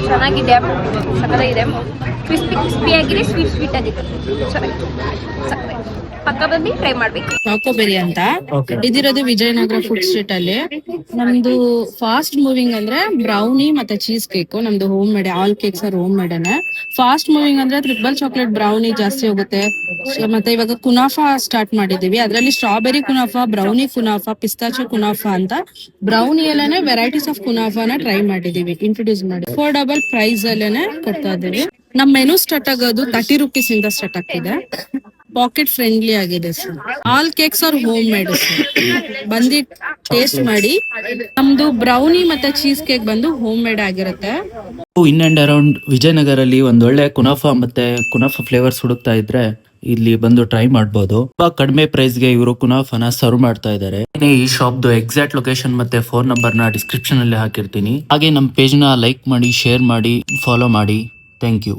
ಚೆನ್ನಾಗಿದೆ, ಸಕ್ಕತ್ತಾಗಿದೆ, ಕ್ರಿಸ್ಪಿ ಆಗಿದೆ, ಸ್ವೀಟ್ ಆಗಿದೆ, ಚೆನ್ನಾಗಿದೆ, ಸಕ್ಕತ್ತಾಗಿದೆ. ಪಕ್ಕ ಬಂದು ಟ್ರೈ ಮಾಡ್ಬೇಕು. ಚಾಕೋಬೆರಿ ಅಂತ ಇದಿರೋದು ವಿಜಯನಗರ ಫುಡ್ ಸ್ಟ್ರೀಟ್ ಅಲ್ಲಿ. ನಮ್ದು ಫಾಸ್ಟ್ ಮೂವಿಂಗ್ ಅಂದ್ರೆ ಬ್ರೌನಿ ಮತ್ತೆ ಚೀಸ್ ಕೇಕ್. ನಮ್ದು home made, all cakes are home made. Fast moving ಅಂದ್ರೆ ಟ್ರಿಪಲ್ ಚಾಕ್ಲೇಟ್ ಬ್ರೌನಿ ಜಾಸ್ತಿ ಹೋಗುತ್ತೆ. ಮತ್ತೆ ಇವಾಗ ಕುನಾಫಾ ಸ್ಟಾರ್ಟ್ ಮಾಡಿದೀವಿ. ಅದ್ರಲ್ಲಿ ಸ್ಟ್ರಾಬೆರಿ ಕುನಾಫಾ, ಬ್ರೌನಿ ಕುನಾಫಾ, ಪಿಸ್ತಾಚೋ ಕುನಾಫಾ ಅಂತ ಬ್ರೌನಿ ಅಲ್ಲೇನೆ ವೆರೈಟೀಸ್ ಆಫ್ ಕುನಾಫಾನ ಟ್ರೈ ಮಾಡಿದೀವಿ, ಇಂಟ್ರೊಡ್ಯೂಸ್ ಮಾಡಿ ಅಫೋರ್ಡಬಲ್ ಪ್ರೈಸ್ ಅಲ್ಲೇನೆ ಕೊಡ್ತಾ ಇದೀವಿ. ನಮ್ ಮೆನು ಸ್ಟಾರ್ಟ್ ಆಗೋದು 30 rupees ಇಂದ ಸ್ಟಾರ್ಟ್ ಆಗ್ತಿದೆ. ಪಾಕೆಟ್ ಫ್ರೆಂಡ್ಲಿ ಆಗಿದೆ sir. All cakes are home made sir. ಬಂದು ಟೇಸ್ಟ್ ಮಾಡಿ. ನಮ್ದು ಬ್ರೌನಿ ಮತ್ತೆ ಚೀಸ್ ಕೇಕ್ ಬಂದು ಹೋಮ್ ಮೇಡ್ ಆಗಿರುತ್ತೆ. ಇನ್ ಅಂಡ್ ಅರೌಂಡ್ ವಿಜಯನಗರಲ್ಲಿ ಒಂದೊಳ್ಳೆ ಕುನಾಫಾ ಮತ್ತೆ ಕುನಾಫಾ ಫ್ಲೇವರ್ಸ್ ಹುಡುಕ್ತಾ ಇದ್ರೆ ಇಲ್ಲಿ ಬಂದು ಟ್ರೈ ಮಾಡಬಹುದು. ತುಂಬಾ ಕಡಿಮೆ ಪ್ರೈಸ್ ಗೆ ಇವರು ಕುನಾಫಾನ ಸರ್ವ್ ಮಾಡ್ತಾ ಇದ್ದಾರೆ. ಈ ಶಾಪ್ ಎಕ್ಸಾಕ್ಟ್ ಲೊಕೇಶನ್ ಮತ್ತೆ ಫೋನ್ ನಂಬರ್ ನ ಡಿಸ್ಕ್ರಿಪ್ಷನ್ ಅಲ್ಲಿ ಹಾಕಿರ್ತೀನಿ. ಹಾಗೆ ನಮ್ಮ ಪೇಜ್ ನ ಲೈಕ್ ಮಾಡಿ, ಶೇರ್ ಮಾಡಿ, ಫಾಲೋ ಮಾಡಿ. Thank you.